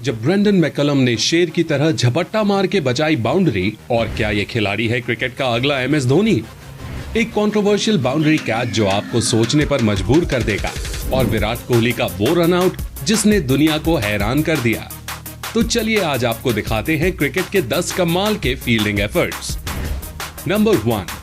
जब Brendon McCullum ने शेर की तरह झपट्टा मार के बचाई बाउंड्री। और क्या ये खिलाड़ी है क्रिकेट का अगला MS धोनी? एक कंट्रोवर्शियल बाउंड्री कैच जो आपको सोचने पर मजबूर कर देगा, और विराट कोहली का वो रनआउट जिसने दुनिया को हैरान कर दिया। तो चलिए आज आपको दिखाते हैं क्रिकेट के 10 कमाल के फील्डिंग एफर्ट्स। नंबर 1,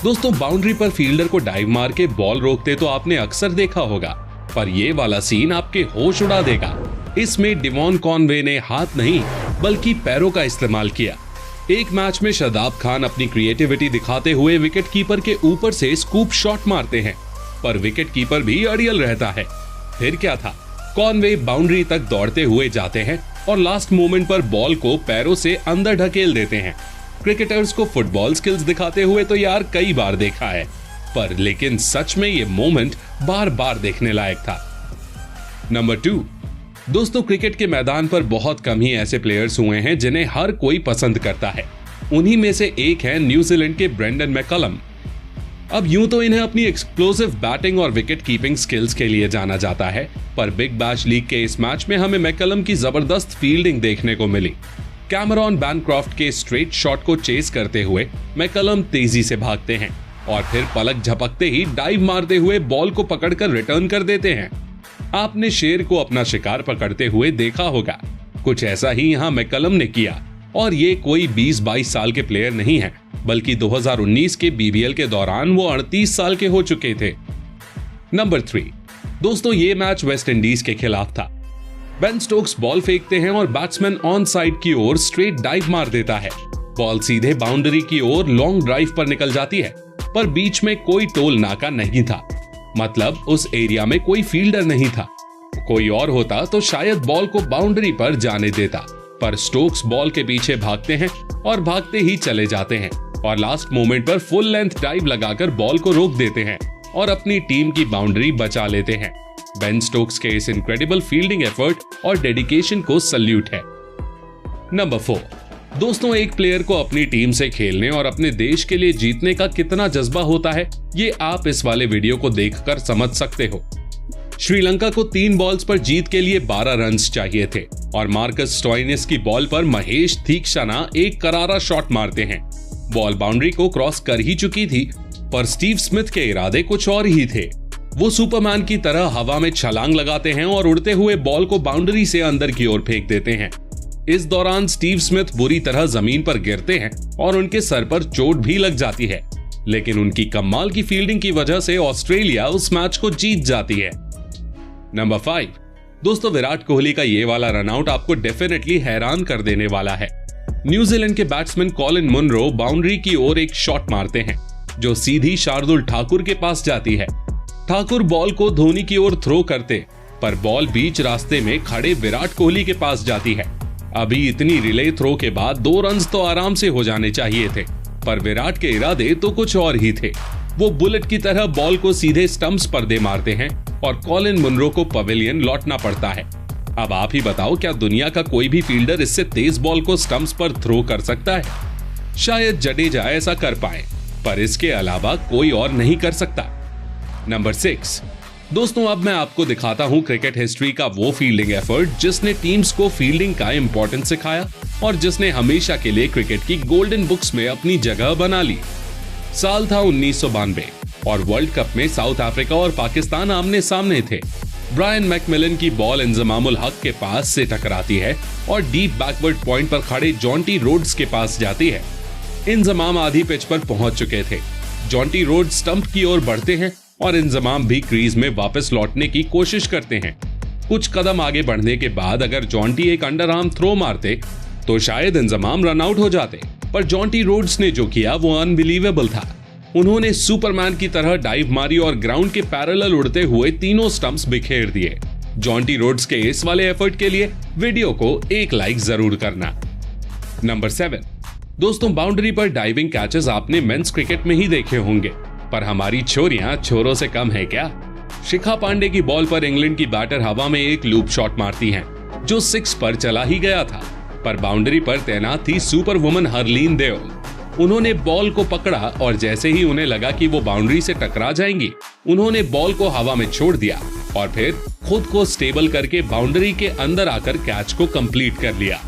दोस्तों बाउंड्री पर फील्डर को डाइव मार के बॉल रोकते तो आपने अक्सर देखा होगा, पर ये वाला सीन आपके होश उड़ा देगा। इसमें डेवॉन कॉनवे ने हाथ नहीं बल्कि पैरों का इस्तेमाल किया। एक मैच में शादाब खान अपनी क्रिएटिविटी दिखाते हुए विकेट कीपर के ऊपर से स्कूप शॉट मारते हैं, पर विकेट कीपर भी अड़ियल रहता है। फिर क्या था, कॉनवे बाउंड्री तक दौड़ते हुए जाते हैं और लास्ट मोमेंट पर बॉल को पैरों से अंदर ढकेल देते हैं। क्रिकेटर्स को फुटबॉल स्किल्स दिखाते हुए तो यार कई बार देखा है, पर लेकिन सच में ये मोमेंट बार बार देखने लायक था। नंबर 2, दोस्तों क्रिकेट के मैदान पर बहुत कम ही ऐसे प्लेयर्स हुए हैं जिन्हें हर कोई पसंद करता है। उन्हीं में से एक है न्यूजीलैंड के ब्रेंडन मैकलम। अब यूं तो इन्हें अपनी एक्सप्लोसिव बैटिंग और विकेट कीपिंग स्किल्स के लिए जाना जाता है, पर बिग बैश लीग के इस मैच में हमें मैकलम की जबरदस्त फील्डिंग देखने को मिली। कैमरॉन बैनक्रॉफ्ट के स्ट्रेट शॉट को चेस करते हुए मैकलम तेजी से भागते हैं और फिर पलक झपकते ही डाइव मारते हुए बॉल को पकड़कर रिटर्न कर देते हैं। आपने शेर को अपना शिकार पकड़ते हुए देखा होगा, कुछ ऐसा ही यहाँ मैकलम ने किया। और ये कोई 20-22 साल के प्लेयर नहीं है, बल्कि 2019 के BBL के दौरान वो 38 साल के हो चुके थे। नंबर 3, दोस्तों ये मैच वेस्ट इंडीज के खिलाफ था। बेन स्टोक्स बॉल फेंकते हैं और बैट्समैन ऑन साइड की ओर स्ट्रेट डाइव मार देता है। बॉल सीधे बाउंड्री की ओर लॉन्ग ड्राइव पर निकल जाती है, पर बीच में कोई टोल नाका नहीं था, मतलब उस एरिया में कोई फील्डर नहीं था। कोई और होता तो शायद बॉल को बाउंड्री पर जाने देता, पर स्टोक्स बॉल के पीछे भागते हैं और भागते ही चले जाते हैं और लास्ट मोमेंट पर फुल लेंथ डाइव लगाकर बॉल को रोक देते हैं और अपनी टीम की बाउंड्री बचा लेते हैं। बेन स्टोक्स के इस इनक्रेडिबल फील्डिंग एफर्ट और डेडिकेशन को सल्यूट है। नंबर 4, दोस्तों एक प्लेयर को अपनी टीम से खेलने और अपने देश के लिए जीतने का कितना जज्बा होता है, ये आप इस वाले वीडियो को देखकर समझ सकते हो। श्रीलंका को 3 बॉल्स पर जीत के लिए 12 रन्स चाहिए थे और मार्कस स्टोइनिस की बॉल पर महेश तीक्षणा एक करारा शॉट मारते हैं। बॉल बाउंड्री को क्रॉस कर ही चुकी थी, पर स्टीव स्मिथ के इरादे कुछ और ही थे। वो सुपरमैन की तरह हवा में छलांग लगाते हैं और उड़ते हुए बॉल को बाउंड्री से अंदर की ओर फेंक देते हैं। इस दौरान स्टीव स्मिथ बुरी तरह जमीन पर गिरते हैं और उनके सर पर चोट भी लग जाती है, लेकिन उनकी कमाल की फील्डिंग की वजह से ऑस्ट्रेलिया उस मैच को जीत जाती है। नंबर 5, दोस्तों विराट कोहली का ये वाला रनआउट आपको डेफिनेटली हैरान कर देने वाला है। न्यूजीलैंड के बैट्समैन कॉलिन मुनरो बाउंड्री की ओर एक शॉट मारते हैं जो सीधी शार्दुल ठाकुर के पास जाती है। ठाकुर बॉल को धोनी की ओर थ्रो करते, पर बॉल बीच रास्ते में खड़े विराट कोहली के पास जाती है। अभी इतनी रिले थ्रो के बाद 2 रन्स तो आराम से हो जाने चाहिए थे, पर विराट के इरादे तो कुछ और ही थे। वो बुलेट की तरह बॉल को सीधे स्टंप्स पर दे मारते हैं और कॉलिन मुनरो को पवेलियन लौटना पड़ता है। अब आप ही बताओ, क्या दुनिया का कोई भी फील्डर इससे तेज बॉल को स्टंप्स पर थ्रो कर सकता है? शायद जडेजा ऐसा कर पाए, पर इसके अलावा कोई और नहीं कर सकता। नंबर 6, दोस्तों अब मैं आपको दिखाता हूं क्रिकेट हिस्ट्री का वो फील्डिंग एफर्ट जिसने टीम्स को फील्डिंग का इंपॉर्टेंस सिखाया और जिसने हमेशा के लिए क्रिकेट की गोल्डन बुक्स में अपनी जगह बना ली। साल था 1992 और वर्ल्ड कप में साउथ अफ्रीका और पाकिस्तान आमने सामने थे। ब्रायन मैकमिलन की बॉल इंजमामुल हक के पास से टकराती है और डीप बैकवर्ड पॉइंट पर खड़े जॉन्टी रोड्स के पास जाती है। इंजमाम आधी पिच पर पहुंच चुके थे। जॉन्टी रोड्स स्टंप की ओर बढ़ते हैं और इंजमाम भी क्रीज में वापस लौटने की कोशिश करते हैं। कुछ कदम आगे बढ़ने के बाद अगर जॉन्टी एक अंडरआर्म थ्रो मारते तो शायद इंजमाम रन आउट हो जाते, पर जॉन्टी रोड्स ने जो किया वो अनबिलीवेबल था। उन्होंने सुपरमैन की तरह डाइव मारी और ग्राउंड के पैरेलल उड़ते हुए तीनों स्टंप्स बिखेर दिए। जॉन्टी रोड्स के इस वाले एफर्ट के लिए वीडियो को 1 लाइक जरूर करना। नंबर 7, दोस्तों बाउंड्री पर डाइविंग कैचेस आपने मेंस क्रिकेट में ही देखे होंगे, पर हमारी छोरियां छोरों से कम है क्या? शिखा पांडे की बॉल पर इंग्लैंड की बैटर हवा में एक लूप शॉट मारती हैं, जो 6 पर चला ही गया था, पर बाउंड्री पर तैनात थी सुपर वुमन हरलीन देओल। उन्होंने बॉल को पकड़ा और जैसे ही उन्हें लगा कि वो बाउंड्री से टकरा जाएंगी, उन्होंने बॉल को हवा में छोड़ दिया और फिर खुद को स्टेबल करके बाउंड्री के अंदर आकर कैच को कंप्लीट कर लिया।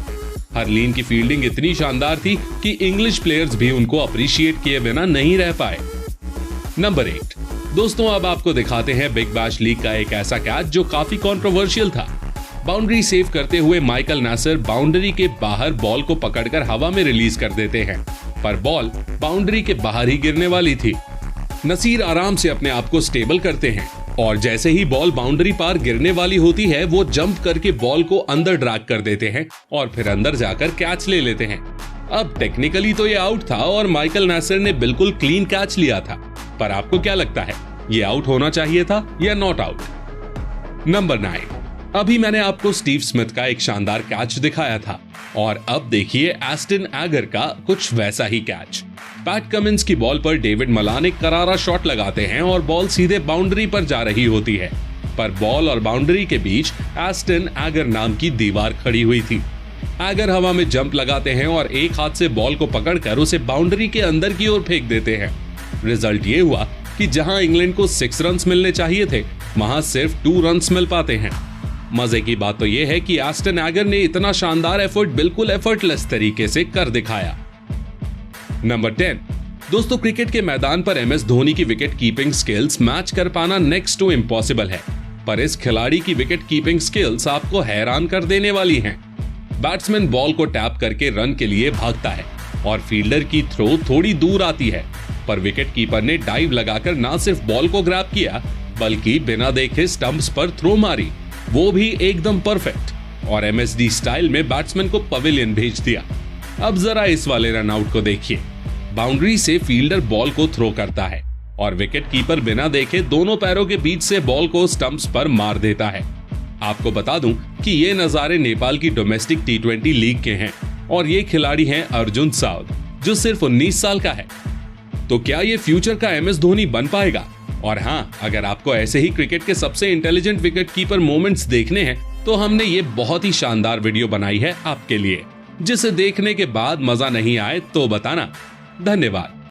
हरलीन की फील्डिंग इतनी शानदार थी कि इंग्लिश प्लेयर्स भी उनको अप्रिशिएट किए बिना नहीं रह पाए। नंबर 8 दोस्तों, अब आपको दिखाते हैं बिग बैश लीग का एक ऐसा कैच जो काफी कंट्रोवर्शियल था। बाउंड्री सेव करते हुए माइकल नासर बाउंड्री के बाहर बॉल को पकड़कर हवा में रिलीज कर देते हैं, पर बॉल बाउंड्री के बाहर ही गिरने वाली थी। नसीर आराम से अपने आप को स्टेबल करते हैं और जैसे ही बॉल बाउंड्री पार गिरने वाली होती है वो जंप करके बॉल को अंदर ड्रैग कर देते हैं और फिर अंदर जाकर कैच ले लेते हैं। अब टेक्निकली तो ये आउट था और माइकल नासर ने बिल्कुल क्लीन कैच लिया था, पर आपको क्या लगता है, ये आउट होना चाहिए था या नॉट आउट? नंबर 9 अभी मैंने आपको स्टीव स्मिथ का एक शानदार कैच दिखाया था और अब देखिए एस्टन एगर का कुछ वैसा ही कैच। पैट कमिंस की बॉल पर डेविड मलान एक करारा शॉट लगाते हैं और बॉल सीधे बाउंड्री पर जा रही होती है, पर बॉल और बाउंड्री के बीच एस्टन एगर नाम की दीवार खड़ी हुई थी। एगर हवा में जंप लगाते हैं और एक हाथ से बॉल को पकड़कर उसे बाउंड्री के अंदर की ओर फेंक देते हैं। रिजल्ट ये हुआ कि जहां इंग्लैंड को 6 रन्स मिलने चाहिए थे, वहां सिर्फ 2 रन्स मिल पाते हैं। मजे की बात तो यह है कि एस्टन एगर ने इतना शानदार एफर्ट बिल्कुल एफर्टलेस तरीके से कर दिखाया। नंबर 10 दोस्तों, क्रिकेट के मैदान पर एमएस धोनी की विकेट कीपिंग स्किल्स मैच कर पाना नेक्स्ट टू इम्पॉसिबल है, पर इस खिलाड़ी की विकेट कीपिंग स्किल्स आपको हैरान कर देने वाली हैं। बैट्समैन बॉल को टैप करके रन के लिए भागता है और फील्डर की थ्रो थोड़ी दूर आती है, पर विकेट कीपर ने डाइव लगाकर ना सिर्फ बॉल को ग्रैब किया बल्कि बिना देखे स्टंप्स पर थ्रो मारी, वो भी एकदम परफेक्ट, और एमएसडी स्टाइल में बैट्समैन को पवेलियन भेज दिया। अब जरा इस वाले रनआउट को देखिए। बाउंड्री से फील्डर बॉल को थ्रो करता है और विकेट कीपर बिना देखे दोनों पैरों के बीच से बॉल को स्टंप्स पर मार देता है। आपको बता दूं कि ये नजारे नेपाल की डोमेस्टिक T20 लीग के हैं और ये खिलाड़ी हैं अर्जुन साउद, जो सिर्फ 19 साल का है। तो क्या ये फ्यूचर का एमएस धोनी बन पाएगा? और हाँ, अगर आपको ऐसे ही क्रिकेट के सबसे इंटेलिजेंट विकेट कीपर मोमेंट्स देखने हैं तो हमने ये बहुत ही शानदार वीडियो बनाई है आपके लिए, जिसे देखने के बाद मजा नहीं आए तो बताना। धन्यवाद।